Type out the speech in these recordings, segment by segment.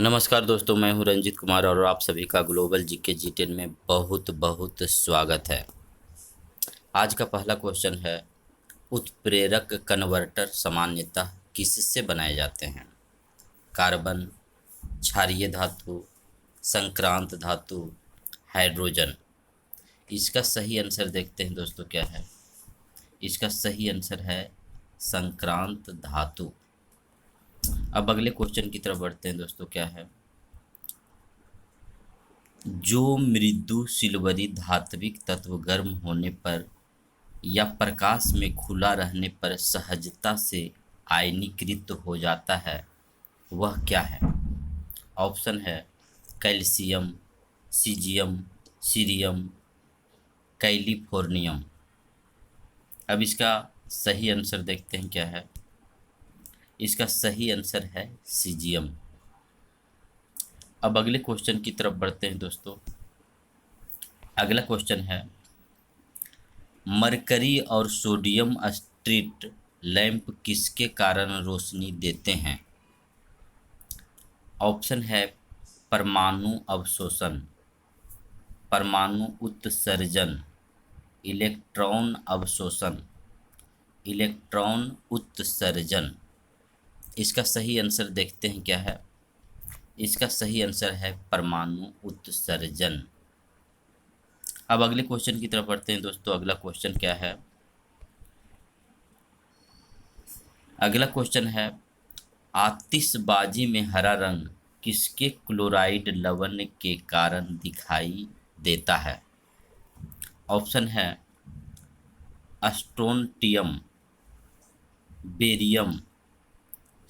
नमस्कार दोस्तों, मैं हूं रंजित कुमार और आप सभी का ग्लोबल जीके जी10 में बहुत बहुत स्वागत है। आज का पहला क्वेश्चन है, उत्प्रेरक कन्वर्टर सामान्यतः किससे बनाए जाते हैं? कार्बन, क्षारीय धातु, संक्रांत धातु, हाइड्रोजन। इसका सही आंसर देखते हैं दोस्तों क्या है। इसका सही आंसर है संक्रांत धातु। अब अगले क्वेश्चन की तरफ बढ़ते हैं दोस्तों, क्या है। जो मृदु सिल्वरी धात्विक तत्व गर्म होने पर या प्रकाश में खुला रहने पर सहजता से आयनीकृत हो जाता है, वह क्या है? ऑप्शन है कैल्शियम, सीजियम, सीरियम, कैलिफोर्नियम। अब इसका सही आंसर देखते हैं क्या है। इसका सही आंसर है सीजियम। अब अगले क्वेश्चन की तरफ बढ़ते हैं दोस्तों। अगला क्वेश्चन है, मरकरी और सोडियम स्ट्रीट लैंप किसके कारण रोशनी देते हैं? ऑप्शन है परमाणु अवशोषण, परमाणु उत्सर्जन, इलेक्ट्रॉन अवशोषण, इलेक्ट्रॉन उत्सर्जन। इसका सही आंसर देखते हैं क्या है। इसका सही आंसर है परमाणु उत्सर्जन। अब अगले क्वेश्चन की तरफ बढ़ते हैं दोस्तों। अगला क्वेश्चन क्या है। अगला क्वेश्चन है, आतिशबाजी में हरा रंग किसके क्लोराइड लवण के कारण दिखाई देता है? ऑप्शन है स्ट्रोंटियम, बेरियम,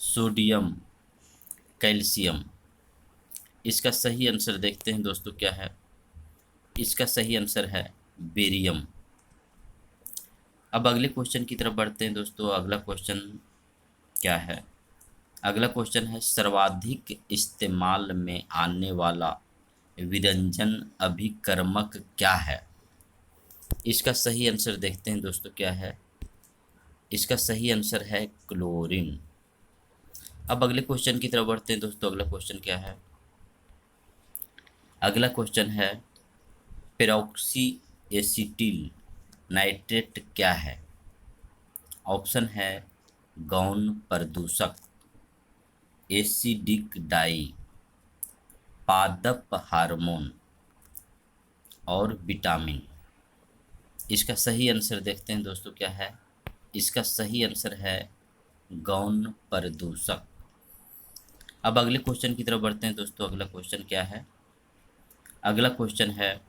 सोडियम, कैल्शियम। इसका सही आंसर देखते हैं दोस्तों क्या है। इसका सही आंसर है बेरियम। अब अगले क्वेश्चन की तरफ बढ़ते हैं दोस्तों। अगला क्वेश्चन क्या है। अगला क्वेश्चन है, सर्वाधिक इस्तेमाल में आने वाला विरंजन अभिकर्मक क्या है? इसका सही आंसर देखते हैं दोस्तों क्या है। इसका सही आंसर है क्लोरीन। अब अगले क्वेश्चन की तरफ बढ़ते हैं दोस्तों। अगला क्वेश्चन क्या है। अगला क्वेश्चन है, पेरोक्सी एसिटिल नाइट्रेट क्या है? ऑप्शन है गौण प्रदूषक, एसिडिक डाई, पादप हार्मोन और विटामिन। इसका सही आंसर देखते हैं दोस्तों क्या है। इसका सही आंसर है गौण प्रदूषक। अब अगले क्वेश्चन की तरफ बढ़ते हैं दोस्तों। अगला क्वेश्चन क्या है। अगला क्वेश्चन है,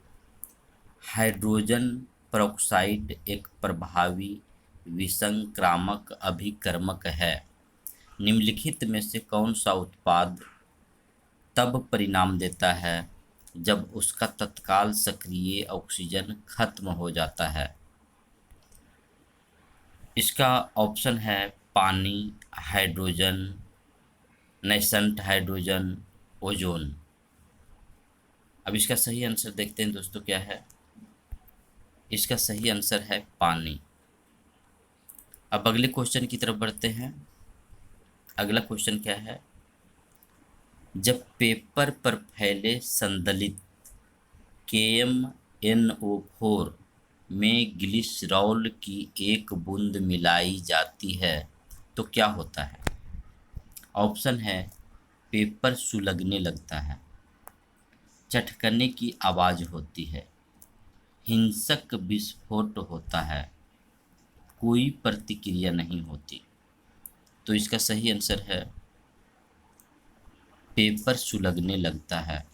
हाइड्रोजन पेरोक्साइड एक प्रभावी विसंक्रामक अभिकर्मक है। निम्नलिखित में से कौन सा उत्पाद तब परिणाम देता है जब उसका तत्काल सक्रिय ऑक्सीजन खत्म हो जाता है? इसका ऑप्शन है पानी, हाइड्रोजन, नेसेंट हाइड्रोजन, ओजोन। अब इसका सही आंसर देखते हैं दोस्तों क्या है। इसका सही आंसर है पानी। अब अगले क्वेश्चन की तरफ बढ़ते हैं। अगला क्वेश्चन क्या है, जब पेपर पर फैले संदलित KMnO4 में ग्लिसरॉल की एक बूंद मिलाई जाती है तो क्या होता है? ऑप्शन है पेपर सुलगने लगता है, चटकने की आवाज़ होती है, हिंसक विस्फोट होता है, कोई प्रतिक्रिया नहीं होती। तो इसका सही आंसर है पेपर सुलगने लगता है।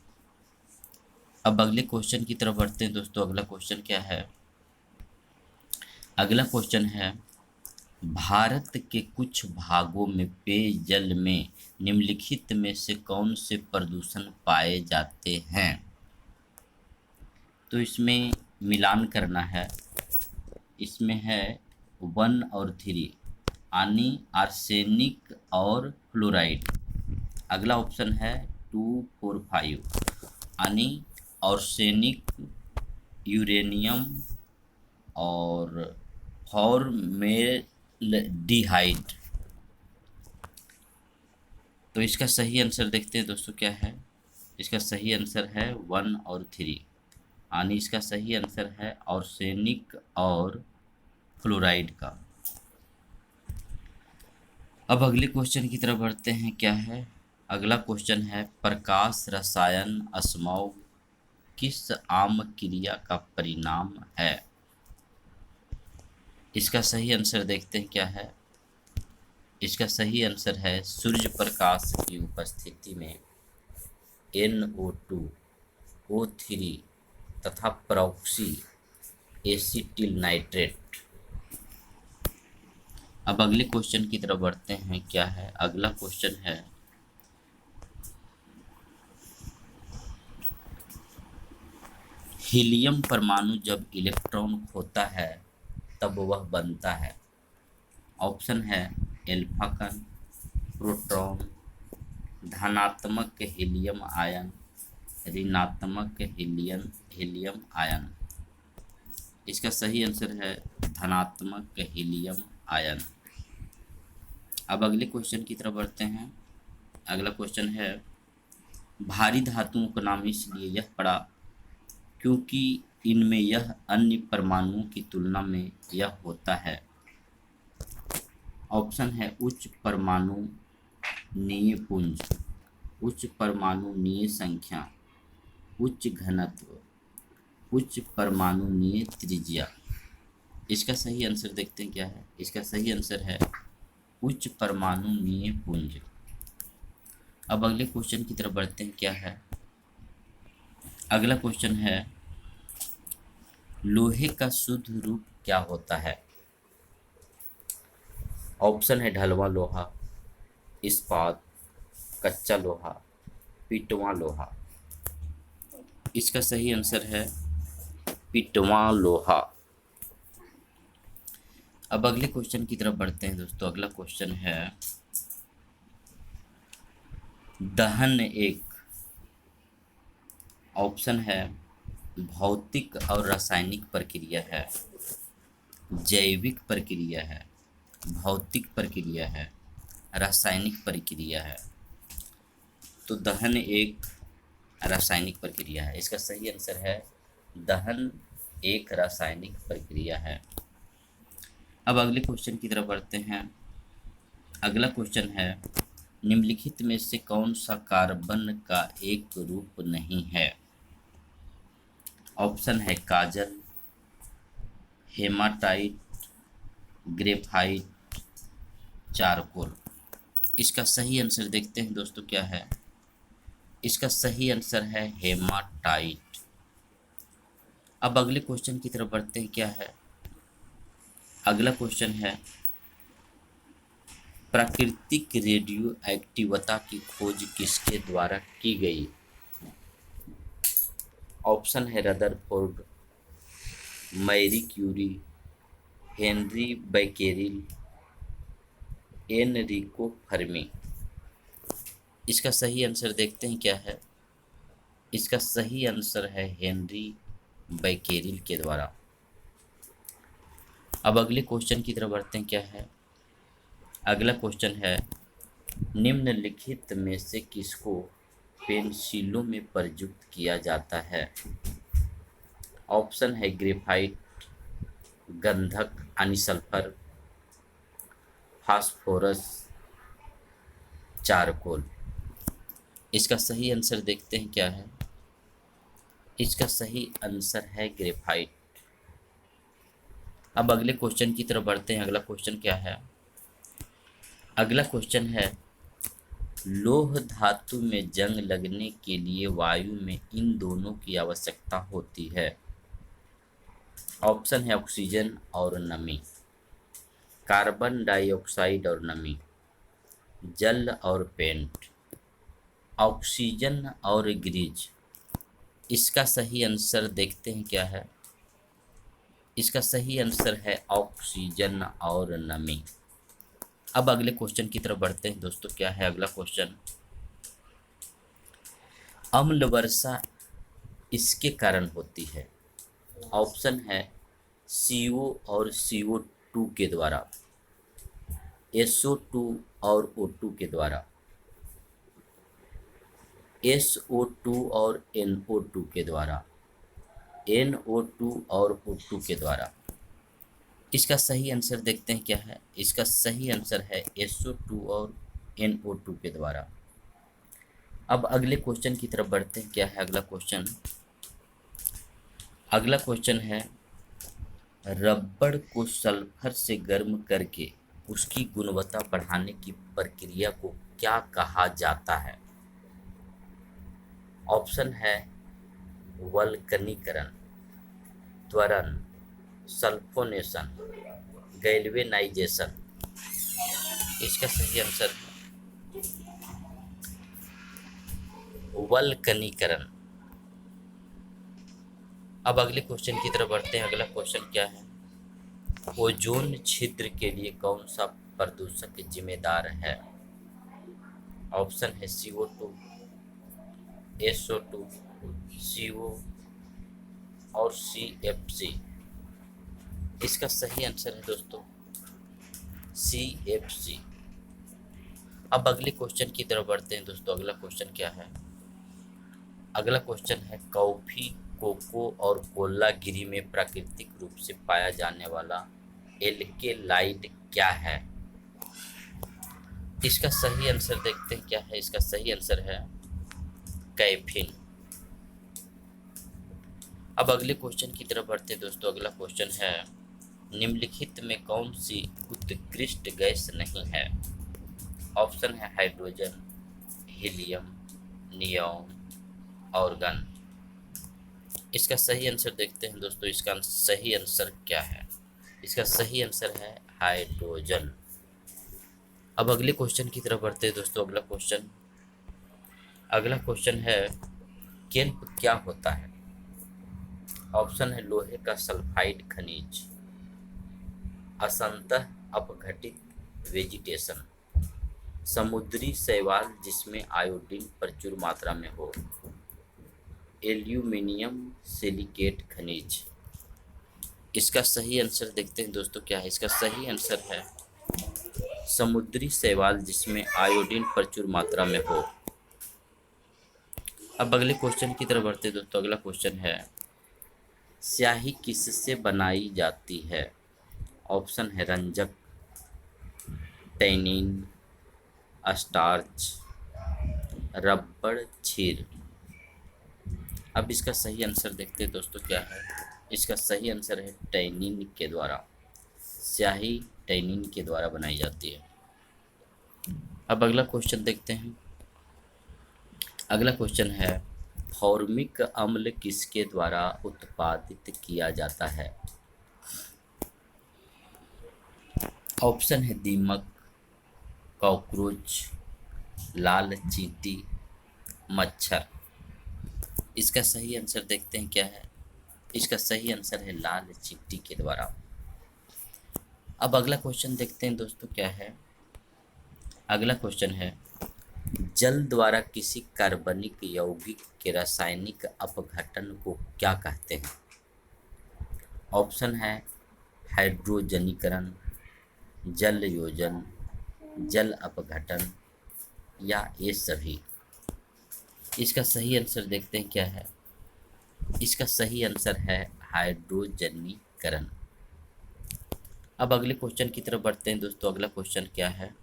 अब अगले क्वेश्चन की तरफ बढ़ते हैं दोस्तों। अगला क्वेश्चन क्या है। अगला क्वेश्चन है, भारत के कुछ भागों में पेयजल में निम्नलिखित में से कौन से प्रदूषण पाए जाते हैं? तो इसमें मिलान करना है। इसमें है 1 और 3 यानी आर्सेनिक और फ्लोराइड। अगला ऑप्शन है 2, 4, 5 यानी आर्सेनिक, यूरेनियम और फॉर्मेल्डिहाइड। तो इसका सही आंसर देखते हैं दोस्तों क्या है। इसका सही आंसर है 1 और 3, यानी इसका सही आंसर है आर्सेनिक और फ्लोराइड का। अब अगले क्वेश्चन की तरफ बढ़ते हैं। क्या है अगला क्वेश्चन है, प्रकाश रसायन अस्मौग किस आम क्रिया का परिणाम है। इसका सही आंसर देखते हैं क्या है। इसका सही आंसर है सूर्य प्रकाश की उपस्थिति में NO2 O3 तथा प्रॉक्सी एसिटिल नाइट्रेट। अब अगले क्वेश्चन की तरफ बढ़ते हैं। क्या है अगला क्वेश्चन है, हीलियम परमाणु जब इलेक्ट्रॉन खोता है तब वह बनता है। ऑप्शन है एल्फा कण, प्रोटॉन, धनात्मक हीलियम आयन, ऋणात्मक हीलियम आयन। इसका सही आंसर है धनात्मक हीलियम आयन। अब अगले क्वेश्चन की तरफ बढ़ते हैं। अगला क्वेश्चन है, भारी धातुओं का नाम इसलिए यह पड़ा क्योंकि इनमें यह अन्य परमाणुओं की तुलना में यह होता है। ऑप्शन है उच्च परमाणुनीय पुंज, उच्च परमाणुनीय संख्या, उच्च घनत्व, उच्च परमाणुनीय त्रिज्या। इसका सही आंसर देखते हैं क्या है। इसका सही आंसर है उच्च परमाणुनीय पुंज। अब अगले क्वेश्चन की तरफ बढ़ते हैं। क्या है अगला क्वेश्चन है, लोहे का शुद्ध रूप क्या होता है। ऑप्शन है ढलवां लोहा, इस्पात, कच्चा लोहा, पिटवां लोहा। इसका सही आंसर है पिटवां लोहा। अब अगले क्वेश्चन की तरफ बढ़ते हैं दोस्तों। अगला क्वेश्चन है, दहन एक, ऑप्शन है भौतिक और रासायनिक प्रक्रिया है, जैविक प्रक्रिया है, भौतिक प्रक्रिया है, रासायनिक प्रक्रिया है। तो दहन एक रासायनिक प्रक्रिया है। इसका सही आंसर है दहन एक रासायनिक प्रक्रिया है। अब अगले क्वेश्चन की तरफ बढ़ते हैं। अगला क्वेश्चन है, निम्नलिखित में से कौन सा कार्बन का एक रूप नहीं है। ऑप्शन है काजल, हेमाटाइट, ग्रेफाइट, चारकोल। इसका सही आंसर देखते हैं दोस्तों क्या है। इसका सही आंसर है हेमाटाइट। अब अगले क्वेश्चन की तरफ बढ़ते हैं। क्या है अगला क्वेश्चन है, प्राकृतिक रेडियो एक्टिवता की खोज किसके द्वारा की गई। ऑप्शन है Rutherford, Marie Curie, Henri Becquerel, Enrico Fermi. इसका सही आंसर देखते हैं क्या है। इसका सही आंसर है हेनरी बैकेरिल के द्वारा। अब अगले क्वेश्चन की तरफ बढ़ते हैं। क्या है अगला क्वेश्चन है, निम्नलिखित में से किसको पेंसिलों में प्रयुक्त किया जाता है। ऑप्शन है ग्रेफाइट, गंधक यानी सल्फर, फास्फोरस, चारकोल। इसका सही आंसर देखते हैं क्या है। इसका सही आंसर है ग्रेफाइट। अब अगले क्वेश्चन की तरफ बढ़ते हैं। अगला क्वेश्चन क्या है। अगला क्वेश्चन है, लौह धातु में जंग लगने के लिए वायु में इन दोनों की आवश्यकता होती है। ऑप्शन है ऑक्सीजन और नमी, कार्बन डाइऑक्साइड और नमी, जल और पेंट, ऑक्सीजन और ग्रीज। इसका सही आंसर देखते हैं क्या है। इसका सही आंसर है ऑक्सीजन और नमी। अब अगले क्वेश्चन की तरफ बढ़ते हैं दोस्तों। क्या है अगला क्वेश्चन, अम्ल वर्षा इसके कारण होती है। ऑप्शन है CO और CO2 के द्वारा, SO2 और O2 के द्वारा, SO2 और NO2 के द्वारा, NO2 और O2 के द्वारा। इसका सही आंसर देखते हैं क्या है। इसका सही आंसर है SO2 और NO2 के द्वारा। अब अगले क्वेश्चन की तरफ बढ़ते हैं। क्या है अगला क्वेश्चन? अगला क्वेश्चन है, रबड़ को सल्फर से गर्म करके उसकी गुणवत्ता बढ़ाने की प्रक्रिया को क्या कहा जाता है? ऑप्शन है वल्कनीकरण, त्वरण, सल्फोनेशन, गैल्वेनाइजेशन। इसका सही आंसर वल्कनीकरण। अब अगले क्वेश्चन की तरफ बढ़ते हैं। अगला क्वेश्चन क्या है? ओजोन छिद्र के लिए कौन सा प्रदूषक जिम्मेदार है? ऑप्शन है CO2, SO2, CO और CFC। इसका सही आंसर है दोस्तों CFC। अब अगले क्वेश्चन की तरफ बढ़ते हैं दोस्तों। अगला क्वेश्चन क्या है? अगला क्वेश्चन है, कॉफी, कोको और कोलागिरी में प्राकृतिक रूप से पाया जाने वाला एल्केलाइड क्या है? इसका सही आंसर देखते हैं क्या है। इसका सही आंसर है कैफीन। अब अगले क्वेश्चन की तरफ बढ़ते हैं दोस्तों। अगला क्वेश्चन है, निम्नलिखित में कौन सी उत्कृष्ट गैस नहीं है? ऑप्शन है हाइड्रोजन, हीलियम, नियोन, ऑर्गन। इसका सही आंसर देखते हैं दोस्तों। इसका सही आंसर क्या है? इसका सही आंसर है हाइड्रोजन। अब अगले क्वेश्चन की तरफ बढ़ते हैं दोस्तों। अगला क्वेश्चन है, केल्प क्या होता है? ऑप्शन है लोहे का सल्फाइड खनिज, असंतः अपघटित वेजिटेशन, समुद्री शैवाल जिसमें आयोडीन प्रचुर मात्रा में हो, एल्यूमिनियम सिलिकेट खनिज। इसका सही आंसर देखते हैं दोस्तों क्या है। इसका सही आंसर है समुद्री शैवाल जिसमें आयोडीन प्रचुर मात्रा में हो। अब अगले क्वेश्चन की तरफ बढ़ते हैं दोस्तों। अगला क्वेश्चन है, स्याही किससे बनाई जाती है? ऑप्शन है रंजक, टैनिन, स्टार्च, रबड़, क्षीर। अब इसका सही आंसर देखते हैं दोस्तों क्या है। इसका सही आंसर है टैनिन के द्वारा। स्याही टैनिन के द्वारा बनाई जाती है। अब अगला क्वेश्चन देखते हैं। अगला क्वेश्चन है, फॉर्मिक अम्ल किसके द्वारा उत्पादित किया जाता है? ऑप्शन है दीमक, कॉकरोच, लाल चींटी, मच्छर। इसका सही आंसर देखते हैं क्या है। इसका सही आंसर है लाल चींटी के द्वारा। अब अगला क्वेश्चन देखते हैं दोस्तों क्या है। अगला क्वेश्चन है, जल द्वारा किसी कार्बनिक यौगिक के रासायनिक अपघटन को क्या कहते हैं? ऑप्शन है हाइड्रोजनीकरण, जल योजन, जल अपघटन या ये सभी। इसका सही आंसर देखते हैं क्या है। इसका सही आंसर है हाइड्रोजनीकरण। अब अगले क्वेश्चन की तरफ बढ़ते हैं दोस्तों। अगला क्वेश्चन क्या है।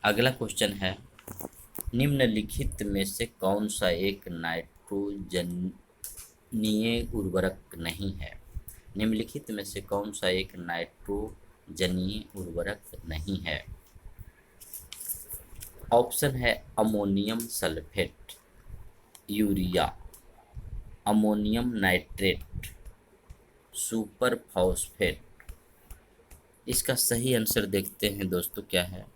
अगला क्वेश्चन है, निम्नलिखित में से कौन सा एक नाइट्रोजनीय उर्वरक नहीं है? निम्नलिखित में से कौन सा एक नाइट्रोजनीय उर्वरक नहीं है? ऑप्शन है ammonium sulphate, urea, ammonium nitrate, super phosphate. इसका सही आंसर देखते हैं दोस्तों क्या है।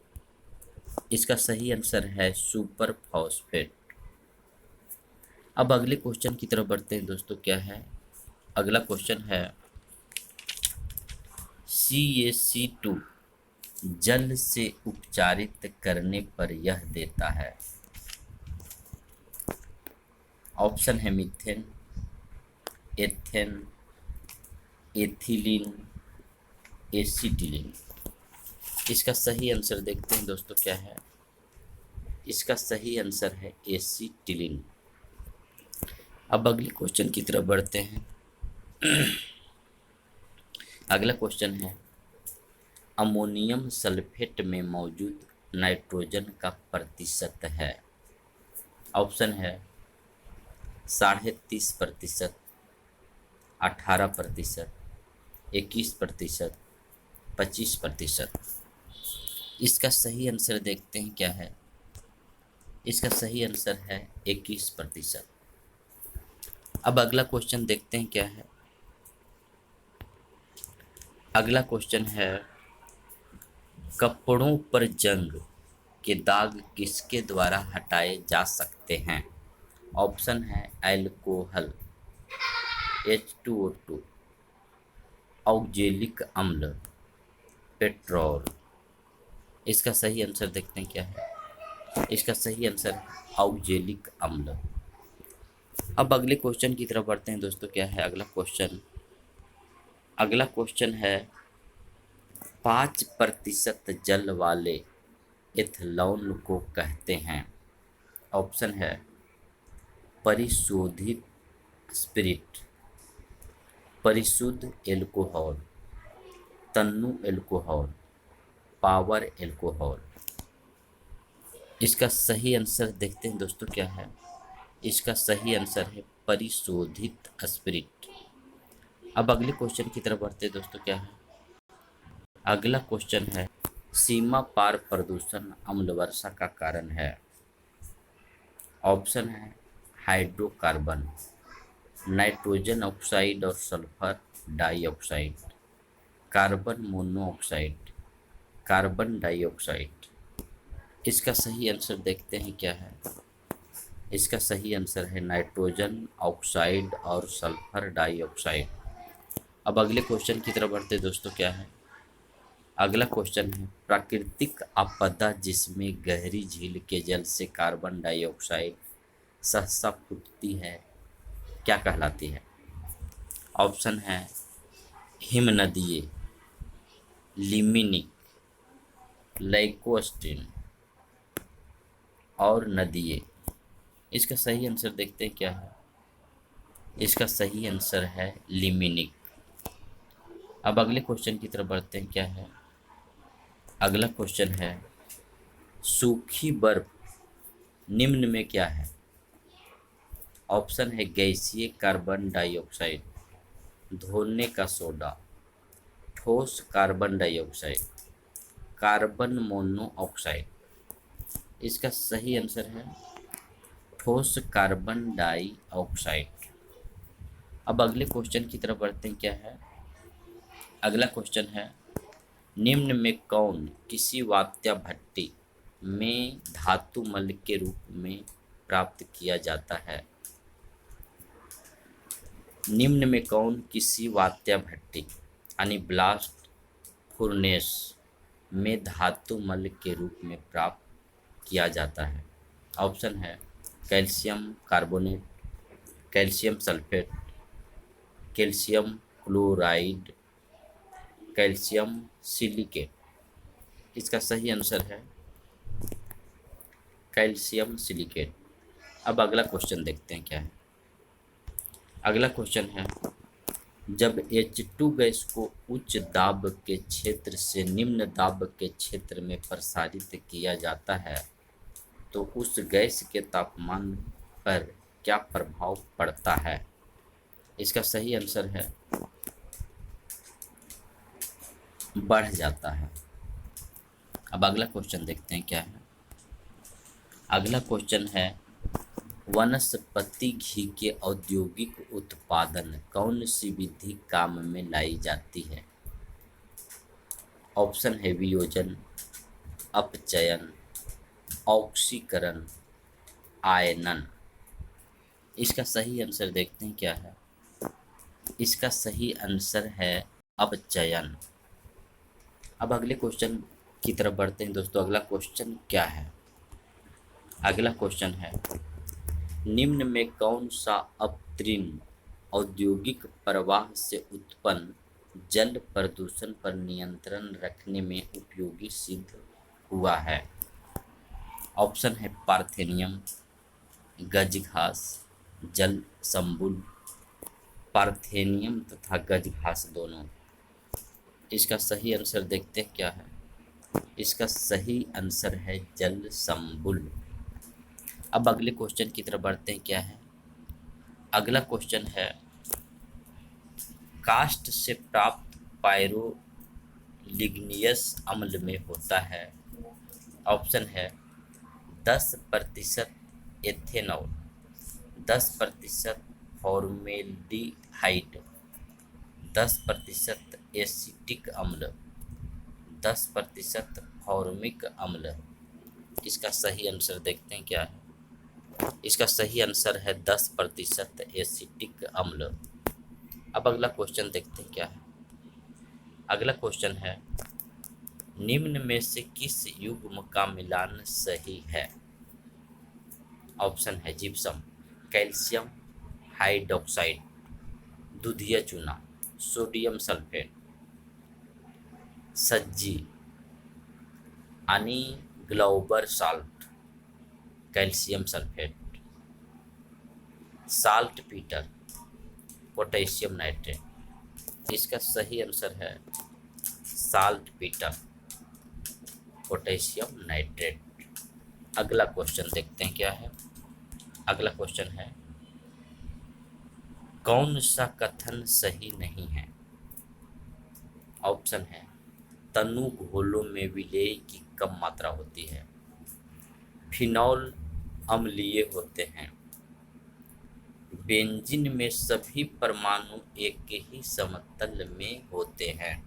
इसका सही आंसर है सुपर फॉस्फेट। अब अगले क्वेश्चन की तरफ बढ़ते हैं दोस्तों क्या है। अगला क्वेश्चन है, CaC2 जल से उपचारित करने पर यह देता है। ऑप्शन है मीथेन, एथेन, एथिलीन, एसिटिलीन। इसका सही आंसर देखते हैं दोस्तों क्या है। इसका सही आंसर है एसीटिलीन। अब अगले क्वेश्चन की तरफ बढ़ते हैं। अगला क्वेश्चन है, अमोनियम सल्फेट में मौजूद नाइट्रोजन का प्रतिशत है। ऑप्शन है 30.5%, 18%, 21%, 25%। इसका सही आंसर देखते हैं क्या है। इसका सही आंसर है 21%। अब अगला क्वेश्चन देखते हैं क्या है। अगला क्वेश्चन है, कपड़ों पर जंग के दाग किसके द्वारा हटाए जा सकते हैं। ऑप्शन है अल्कोहल, H2O2, ऑक्जेलिक अम्ल, पेट्रोल। इसका सही आंसर देखते हैं क्या है। इसका सही आंसर है ऑक्जेलिक अम्ल। अब अगले क्वेश्चन की तरफ बढ़ते हैं दोस्तों। क्या है अगला क्वेश्चन। अगला क्वेश्चन है, 5% जल वाले एथलॉन को कहते हैं। ऑप्शन है परिशोधित spirit, परिशुद्ध alcohol, Tannu alcohol, power alcohol. इसका सही आंसर देखते हैं दोस्तों क्या है। इसका सही आंसर है परिशोधित स्पिरिट। अब अगले क्वेश्चन की तरफ बढ़ते हैं दोस्तों। क्या है अगला क्वेश्चन है, सीमा पार प्रदूषण अम्ल वर्षा का कारण है। ऑप्शन है हाइड्रोकार्बन, नाइट्रोजन ऑक्साइड और sulphur dioxide, carbon monoxide, carbon dioxide. इसका सही आंसर देखते हैं क्या है। इसका सही आंसर है नाइट्रोजन ऑक्साइड और सल्फर डाइऑक्साइड। अब अगले क्वेश्चन की तरफ बढ़ते दोस्तों। क्या है अगला क्वेश्चन है, प्राकृतिक आपदा जिसमें गहरी झील के जल से कार्बन डाइऑक्साइड सहसा फूटती है क्या कहलाती है। ऑप्शन है हिमनदीय, लिमिनिक, लैकोस्टीन और नदीय। इसका सही आंसर देखते हैं क्या है। इसका सही आंसर है लिमिनिक। अब अगले क्वेश्चन की तरफ बढ़ते हैं। क्या है अगला क्वेश्चन है, सूखी बर्फ निम्न में क्या है। ऑप्शन है गैसीय कार्बन डाइऑक्साइड, धोने का सोडा, ठोस कार्बन डाइऑक्साइड, कार्बन मोनोऑक्साइड। इसका सही आंसर है ठोस कार्बन डाइऑक्साइड। अब अगले क्वेश्चन की तरफ बढ़ते हैं। क्या है अगला क्वेश्चन है, निम्न में कौन किसी वात्या भट्टी में धातु मल के रूप में प्राप्त किया जाता है। निम्न में कौन किसी वात्या भट्टी यानी ब्लास्ट फुर्नेस में धातु मल के रूप में प्राप्त किया जाता है। ऑप्शन है calcium carbonate, calcium sulphate, calcium chloride, calcium silicate. इसका सही आंसर है कैल्शियम सिलिकेट। अब अगला क्वेश्चन देखते हैं क्या है। अगला क्वेश्चन है, जब H2 गैस को उच्च दाब के क्षेत्र से निम्न दाब के क्षेत्र में प्रसारित किया जाता है तो उस गैस के तापमान पर क्या प्रभाव पड़ता है। इसका सही आंसर है बढ़ जाता है। अब अगला क्वेश्चन देखते हैं क्या है। अगला क्वेश्चन है, वनस्पति घी के औद्योगिक उत्पादन कौन सी विधि काम में लाई जाती है। ऑप्शन है वियोजन, अपचयन, ऑक्सीकरण, आयनन। इसका सही आंसर देखते हैं क्या है। इसका सही आंसर है अपचयन। अब अगले क्वेश्चन की तरफ बढ़ते हैं दोस्तों। अगला क्वेश्चन क्या है। अगला क्वेश्चन है, निम्न में कौन सा अपतृण औद्योगिक प्रवाह से उत्पन्न जल प्रदूषण पर नियंत्रण रखने में उपयोगी सिद्ध हुआ है। ऑप्शन है पार्थेनियम, गजघास, जल संबुल। पार्थेनियम तथा गजघास दोनों। इसका सही आंसर देखते हैं क्या है। इसका सही आंसर है जल संबुल। अब अगले क्वेश्चन की तरफ बढ़ते हैं। क्या है अगला क्वेश्चन है, काष्ठ से प्राप्त पायरोलिग्नियस अम्ल में होता है। ऑप्शन है 10% एथेनॉल, 10% फॉर्मेल्डिहाइड, 10% एसिटिक अम्ल, 10% फॉर्मिक अम्ल। इसका सही आंसर देखते हैं क्या है। इसका सही आंसर है 10% एसिटिक अम्ल। अब अगला क्वेश्चन देखते हैं क्या है। अगला क्वेश्चन है, निम्न में से किस युग्म का मिलान सही है। ऑप्शन है जिप्सम, कैल्शियम हाइड्रोक्साइड, दूधिया चूना, सोडियम सल्फेट, सज्जी यानी Glauber salt, calcium sulphate, salt Peter, potassium nitrate. इसका सही आंसर है साल्ट पीटर, पोटेशियम नाइट्रेट। अगला क्वेश्चन देखते हैं क्या है। अगला क्वेश्चन है, कौन सा कथन सही नहीं है। ऑप्शन है तनु घोलों में विलेय की कम मात्रा होती है, फिनॉल अम्लीय होते हैं, बेंजीन में सभी परमाणु एक ही समतल में होते हैं,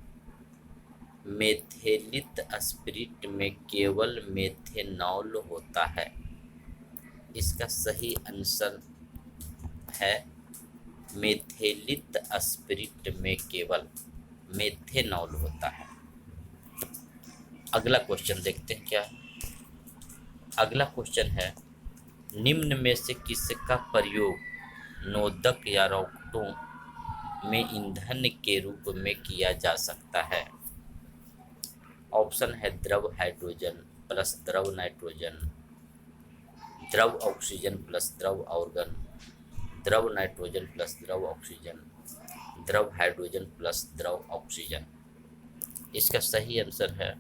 मेथेलित स्पिरिट में केवल मेथेनॉल होता है। इसका सही आंसर है मेथेलित स्पिरिट में केवल मेथेनॉल होता है। अगला क्वेश्चन देखते हैं क्या है। अगला क्वेश्चन है, निम्न में से किसका प्रयोग नोदक या रॉकेटों में ईंधन के रूप में किया जा सकता है। ऑप्शन है द्रव हाइड्रोजन प्लस द्रव नाइट्रोजन, द्रव ऑक्सीजन प्लस द्रव ऑर्गन, द्रव नाइट्रोजन प्लस द्रव ऑक्सीजन, द्रव हाइड्रोजन प्लस द्रव ऑक्सीजन। इसका सही आंसर है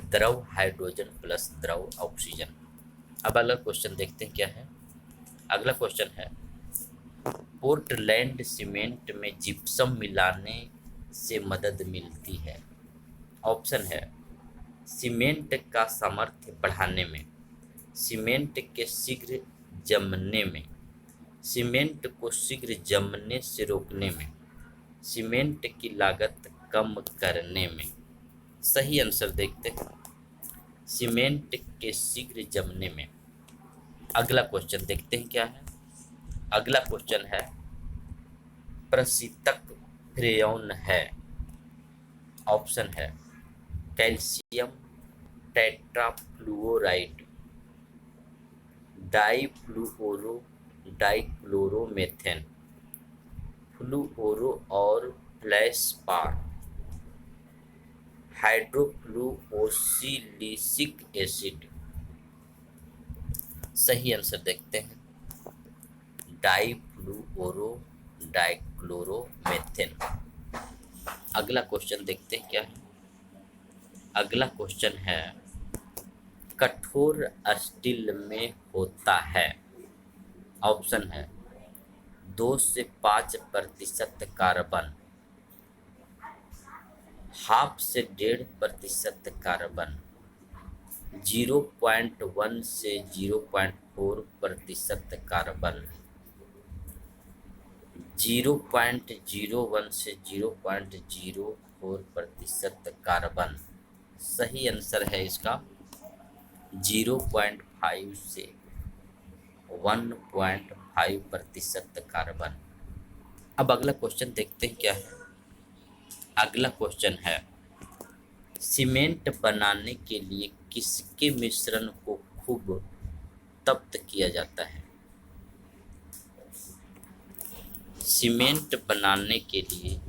द्रव हाइड्रोजन प्लस द्रव ऑक्सीजन। अब अगला क्वेश्चन देखते हैं क्या है। अगला क्वेश्चन है, पोर्टलैंड सीमेंट में जिप्सम मिलाने से मदद मिलती है। ऑप्शन है सीमेंट का सामर्थ्य बढ़ाने में, सीमेंट के शीघ्र जमने में, सीमेंट को शीघ्र जमने से रोकने में, सीमेंट की लागत कम करने में। सही आंसर देखते हैं, सीमेंट के शीघ्र जमने में। अगला क्वेश्चन देखते हैं क्या है। अगला क्वेश्चन है, प्रशीतक फ्रेयॉन है। ऑप्शन है कैल्शियम टेट्राफ्लुओराइड, डाईफ्लुओरो डाइक्लोरोमेथेन, फ्लुओरो और फ्लैशपार, हाइड्रोफ्लुओसिलिसिक एसिड। सही आंसर देखते हैं डाईफ्लुओरो डाइक्लोरोमेथेन। अगला क्वेश्चन देखते हैं क्या है। अगला क्वेश्चन है, कठोर स्टील में होता है। ऑप्शन है 2 से 5% कार्बन, 0.5 से 1.5% कार्बन, 0.1 से 0.4% कार्बन, 0.01 से 0.04% कार्बन। सही आंसर है इसका 0.5 से 1.5% कार्बन। अब अगला क्वेश्चन देखते हैं क्या है। अगला क्वेश्चन है, सीमेंट बनाने के लिए किसके मिश्रण को खूब तप्त किया जाता है। सीमेंट बनाने के लिए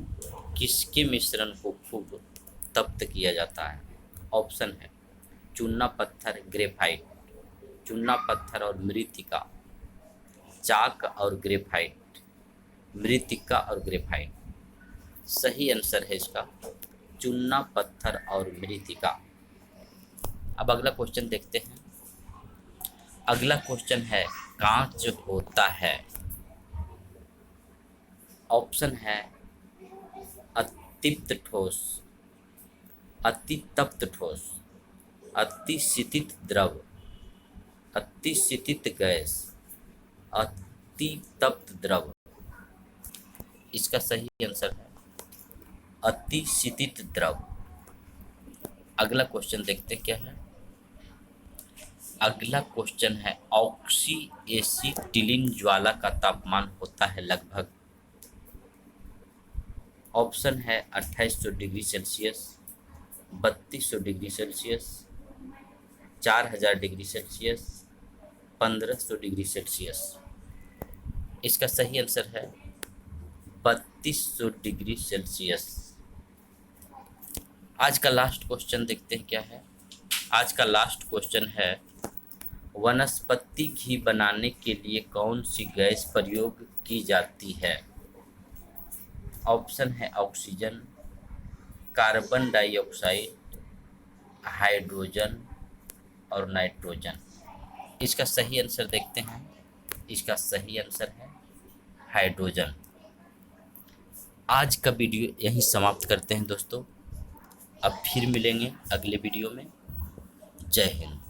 किसके मिश्रण को खूब तप्त किया जाता है। ऑप्शन है चूना पत्थर ग्रेफाइट, चूना पत्थर और मृत्तिका, चाक और ग्रेफाइट, मृत्तिका और ग्रेफाइट। सही आंसर है इसका चूना पत्थर और मृत्तिका। अब अगला क्वेश्चन देखते हैं। अगला क्वेश्चन है कांच होता है। ऑप्शन है अतिप्त ठोस, अतितप्त ठोस, अतिशीतित द्रव, अतिशीतित गैस, अतितप्त द्रव। इसका सही आंसर है अतिशीतित द्रव। अगला क्वेश्चन देखते हैं क्या है। अगला क्वेश्चन है ऑक्सी एसिटिलीन ज्वाला का तापमान होता है लगभग। ऑप्शन है 2800 degree Celsius, 3200 degree Celsius, 4000 degree Celsius, 1500 degree Celsius. इसका सही आंसर है 3200 डिग्री सेल्सियस। आज का लास्ट क्वेश्चन देखते हैं क्या है। आज का लास्ट क्वेश्चन है वनस्पति घी बनाने के लिए कौन सी गैस प्रयोग की जाती है। ऑप्शन है ऑक्सीजन, कार्बन डाइऑक्साइड, हाइड्रोजन और नाइट्रोजन। इसका सही आंसर देखते हैं। इसका सही आंसर है हाइड्रोजन। आज का वीडियो यहीं समाप्त करते हैं दोस्तों। अब फिर मिलेंगे अगले वीडियो में। जय हिंद।